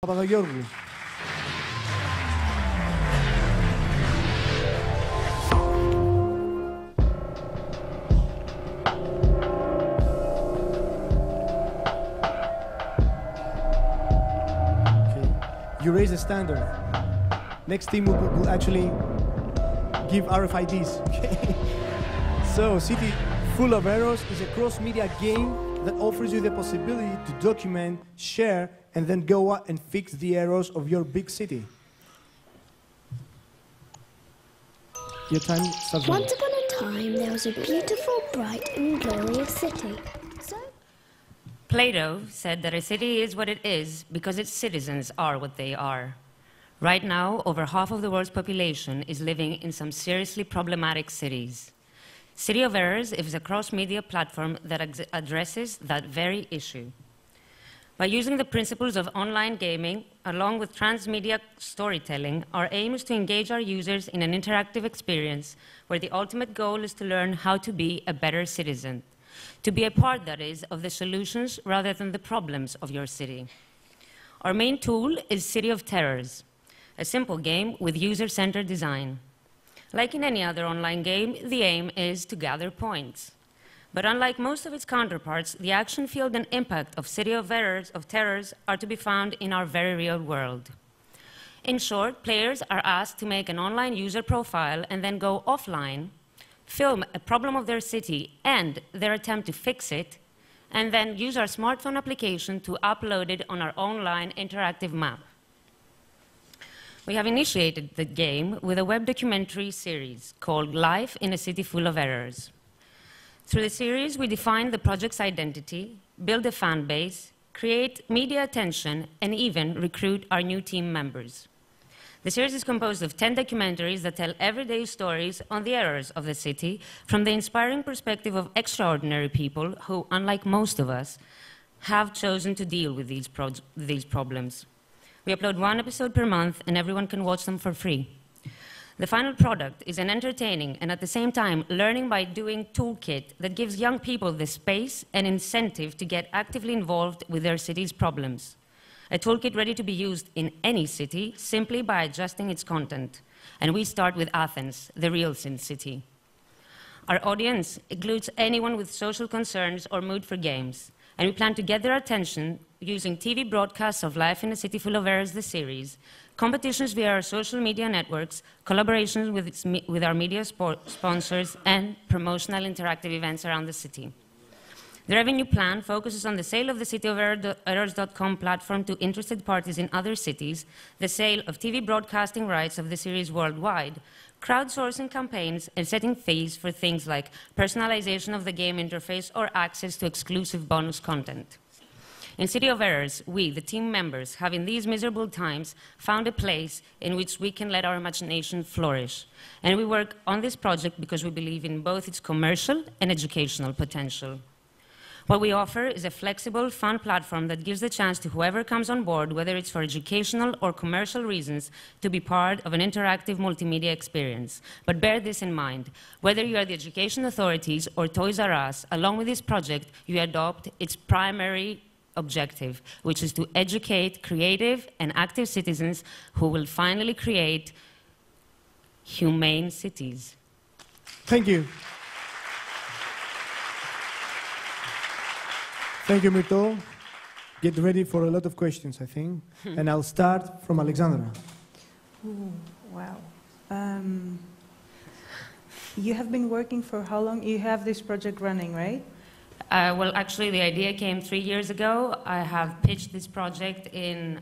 Papagagiorgou. Okay. You raise the standard. Next team will actually give RFIDs. Okay. So, City Full of Errors is a cross-media game that offers you the possibility to document, share, and then go out and fix the errors of your big city. Your time starts. Once upon a time, there was a beautiful, bright, and glorious city. Plato said that a city is what it is because its citizens are what they are. Right now, over half of the world's population is living in some seriously problematic cities. City of Errors is a cross-media platform that addresses that very issue. By using the principles of online gaming, along with transmedia storytelling, our aim is to engage our users in an interactive experience where the ultimate goal is to learn how to be a better citizen, to be a part, that is, of the solutions rather than the problems of your city. Our main tool is City of Terrors, a simple game with user-centered design. Like in any other online game, the aim is to gather points. But unlike most of its counterparts, the action field and impact of City of Terrors are to be found in our very real world. In short, players are asked to make an online user profile and then go offline, film a problem of their city and their attempt to fix it, and then use our smartphone application to upload it on our online interactive map. We have initiated the game with a web documentary series called Life in a City Full of Errors. Through the series, we define the project's identity, build a fan base, create media attention, and even recruit our new team members. The series is composed of 10 documentaries that tell everyday stories on the errors of the city from the inspiring perspective of extraordinary people who, unlike most of us, have chosen to deal with these problems. We upload one episode per month, and everyone can watch them for free. The final product is an entertaining and at the same time learning by doing toolkit that gives young people the space and incentive to get actively involved with their city's problems. A toolkit ready to be used in any city simply by adjusting its content. And we start with Athens, the real Sin City. Our audience includes anyone with social concerns or mood for games, and we plan to get their attention using TV broadcasts of Life in a City Full of Errors, the series, competitions via our social media networks, collaborations with our media sponsors, and promotional interactive events around the city. The revenue plan focuses on the sale of the cityoferrors.com platform to interested parties in other cities, the sale of TV broadcasting rights of the series worldwide, crowdsourcing campaigns, and setting fees for things like personalization of the game interface or access to exclusive bonus content. In City of Errors, we, the team members, have in these miserable times found a place in which we can let our imagination flourish. And we work on this project because we believe in both its commercial and educational potential. What we offer is a flexible, fun platform that gives the chance to whoever comes on board, whether it's for educational or commercial reasons, to be part of an interactive multimedia experience. But bear this in mind, whether you are the education authorities or Toys R Us, along with this project, you adopt its primary objective, which is to educate creative and active citizens who will finally create humane cities. Thank you. Thank you, Myrto. Get ready for a lot of questions, I think. And I'll start from Alexandra. Ooh, wow. You have been working for how long? You have this project running, right? Well, actually, the idea came 3 years ago. I have pitched this project in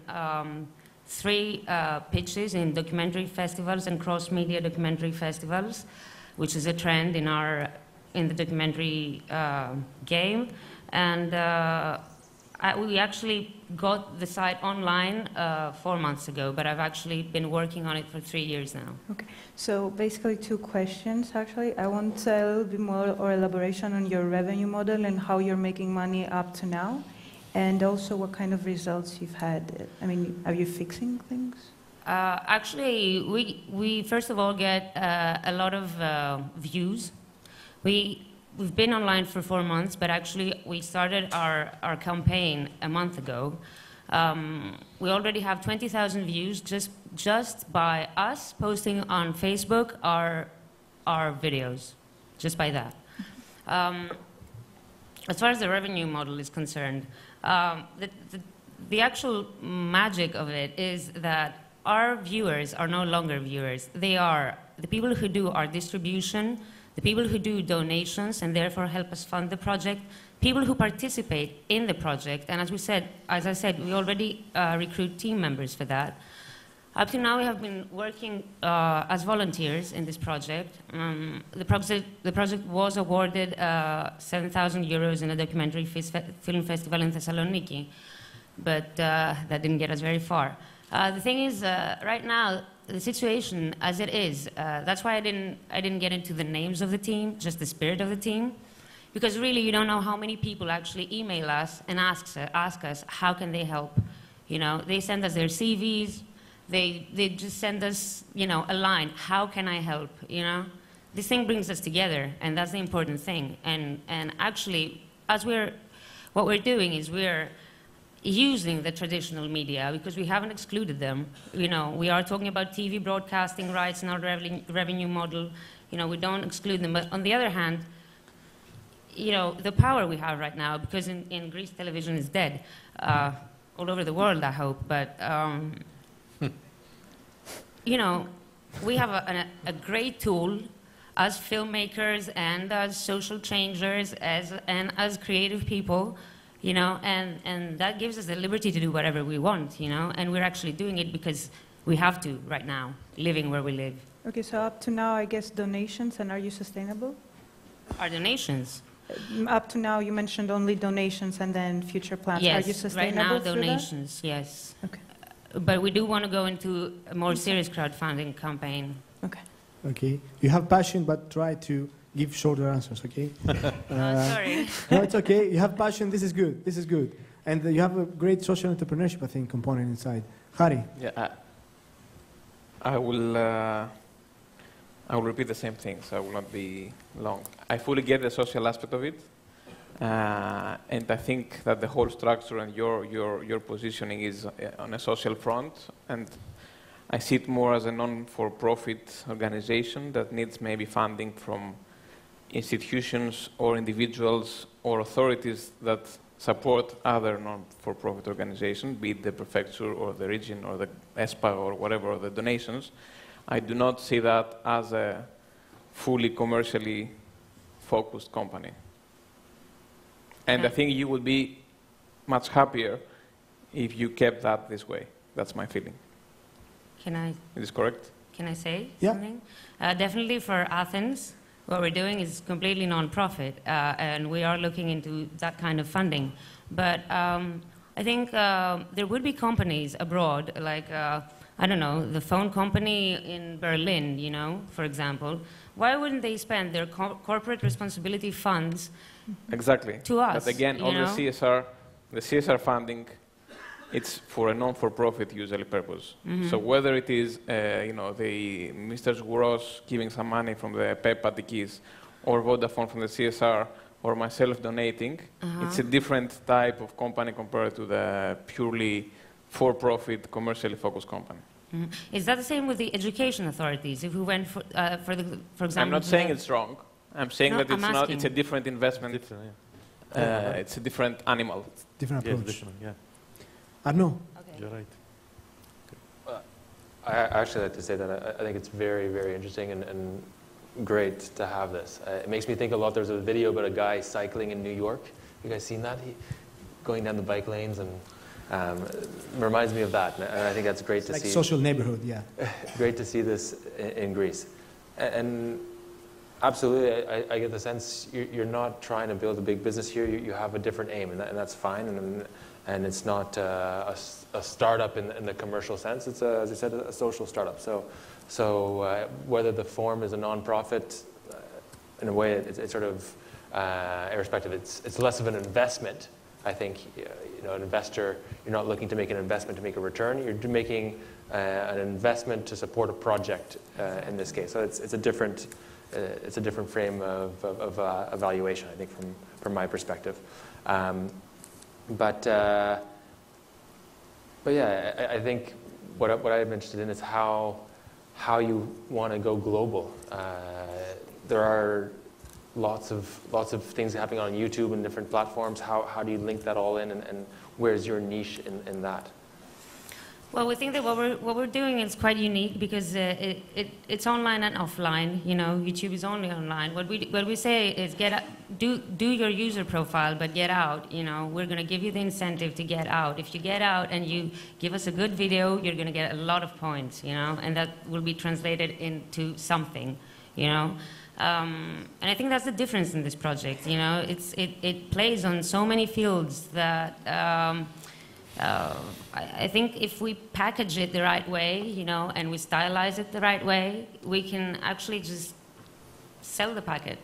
3 pitches in documentary festivals and cross-media documentary festivals, which is a trend in the documentary game. And we actually got the site online 4 months ago, but I've actually been working on it for 3 years now. Okay, so basically 2 questions, actually. I want a little bit more or elaboration on your revenue model and how you're making money up to now, and also what kind of results you've had. I mean, are you fixing things? Actually, we first of all get a lot of views. We've been online for 4 months, but actually we started our campaign a month ago. We already have 20,000 views just by us posting on Facebook our videos, just by that. As far as the revenue model is concerned, the actual magic of it is that our viewers are no longer viewers. They are the people who do our distribution, the people who do donations and therefore help us fund the project, people who participate in the project. And as I said, we already recruit team members for that. Up to now, we have been working as volunteers in this project. The project was awarded 7,000 euros in a documentary film festival in Thessaloniki, but that didn't get us very far. The thing is, right now, the situation as it is, that's why I didn't get into the names of the team, just the spirit of the team, because really you don't know how many people actually email us and ask us how can they help. You know, they send us their CVs. They just send us, you know, a line, how can I help, you know? This thing brings us together, and that's the important thing. And actually, what we're doing is we're using the traditional media because we haven't excluded them. You know, we are talking about TV broadcasting rights and our revenue model. You know, we don't exclude them. But on the other hand, you know, the power we have right now, because in Greece television is dead, all over the world, I hope, but you know, we have a great tool as filmmakers and as social changers and as creative people, you know, and that gives us the liberty to do whatever we want, you know, and we're actually doing it because we have to right now, living where we live. Okay, so up to now, I guess donations, and are you sustainable? Our donations? Up to now, you mentioned only donations and then future plans. Yes, are you sustainable right now through donations, yes. Okay. But we do want to go into a more serious crowdfunding campaign. Okay. Okay. You have passion, but try to give shorter answers, okay? Sorry. No, it's okay. You have passion. This is good. This is good. And you have a great social entrepreneurship, I think, component inside. Harry. Yeah, I will repeat the same thing, so I will not be long. I fully get the social aspect of it. And I think that the whole structure and your positioning is on a social front, and I see it more as a non-for-profit organization that needs maybe funding from institutions or individuals or authorities that support other non-for-profit organizations, be it the prefecture or the region or the ESPA or whatever, or the donations. I do not see that as a fully commercially focused company. And I think you would be much happier if you kept that this way. That's my feeling. Is this correct? Can I say Yeah. something? Definitely for Athens, what we're doing is completely non-profit, and we are looking into that kind of funding. But I think there would be companies abroad, like, I don't know, the phone company in Berlin, you know, for example. Why wouldn't they spend their corporate responsibility funds Exactly. to us? But again, all the CSR funding, it's for a non-for-profit usually purpose. Mm-hmm. So whether it is, you know, the Mr. Zgouros giving some money from the PEP Attikis, or Vodafone from the CSR, or myself donating, it's a different type of company compared to the purely for-profit, commercially focused company. Mm-hmm. Is that the same with the education authorities? If we went for example... I'm not saying it's wrong. I'm saying No, that it's I'm not. asking. It's a different investment. It's a different animal. Different approach. Yeah, Arnaud. Okay. you're right. I actually like to say that I think it's very, very interesting and great to have this. It makes me think a lot. There's a video about a guy cycling in New York. You guys seen that? Going down the bike lanes, and it reminds me of that. And I think that's great to Like see. social neighborhood, yeah. Great to see this in Greece. And absolutely, I get the sense you're not trying to build a big business here. You have a different aim, and that's fine. And it's not a startup in the commercial sense. It's, as I said, a social startup. So whether the form is a nonprofit, in a way, it's sort of irrespective. It's less of an investment. I think, you know, an investor, you're not looking to make an investment to make a return. You're making an investment to support a project in this case. So it's a different frame of evaluation, I think, from my perspective. But But yeah, I think what I'm interested in is how you want to go global. There are lots of things happening on YouTube and different platforms. How do you link that all in, and where's your niche in that? Well, we think that what we're doing is quite unique because it's online and offline. You know, YouTube is only online. What we say is do your user profile, but get out. You know, we're going to give you the incentive to get out. If you get out and you give us a good video, you're going to get a lot of points. You know, and that will be translated into something. You know. And I think that's the difference in this project. You know, it plays on so many fields that I think if we package it the right way, you know, and we stylize it the right way, we can actually just sell the packet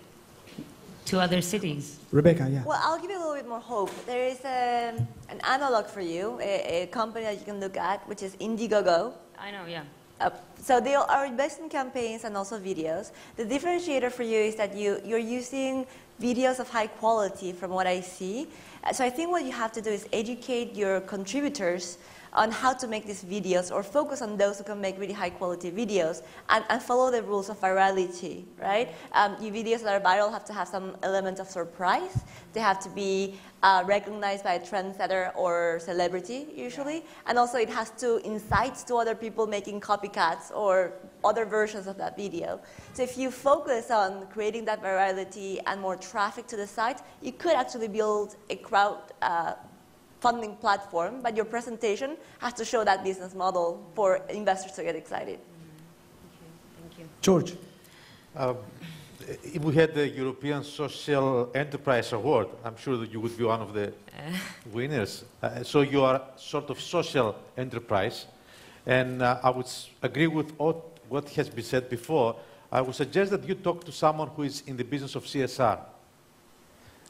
to other cities. Rebecca, yeah. Well, I'll give you a little bit more hope. There is an analog for you, a company that you can look at, which is Indiegogo. I know, yeah. So they are based in campaigns and also videos. The differentiator for you is that you're using videos of high quality from what I see. So I think what you have to do is educate your contributors on how to make these videos, or focus on those who can make really high quality videos and follow the rules of virality, right? Your videos that are viral have to have some element of surprise. They have to be recognized by a trendsetter or celebrity, usually. And also it has to incite to other people making copycats or other versions of that video. So if you focus on creating that virality and more traffic to the site, you could actually build a crowd funding platform, but your presentation has to show that business model for investors to get excited. Thank you. George. If we had the European Social Enterprise Award, I'm sure that you would be one of the winners. So you are sort of social enterprise. And I would agree with what has been said before. I would suggest that you talk to someone who is in the business of CSR,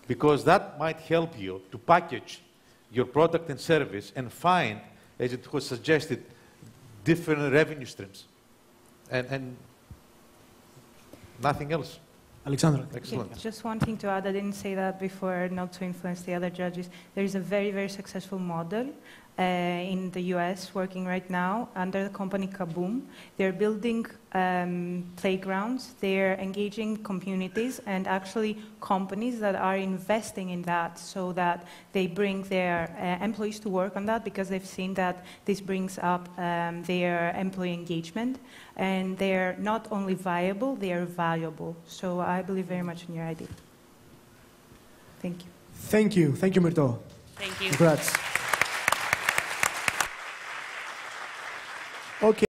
because that might help you to package your product and service and find, as it was suggested, different revenue streams. And nothing else. Alexandra. Excellent. Okay, just one thing to add, I didn't say that before, not to influence the other judges. There is a very, very successful model in the US working right now under the company Kaboom. They're building playgrounds, they're engaging communities and actually companies that are investing in that, so that they bring their employees to work on that, because they've seen that this brings up their employee engagement, and they're not only viable, they are valuable. So I believe very much in your idea. Thank you. Thank you. Thank you, Myrto. Thank you. Congrats. Okay.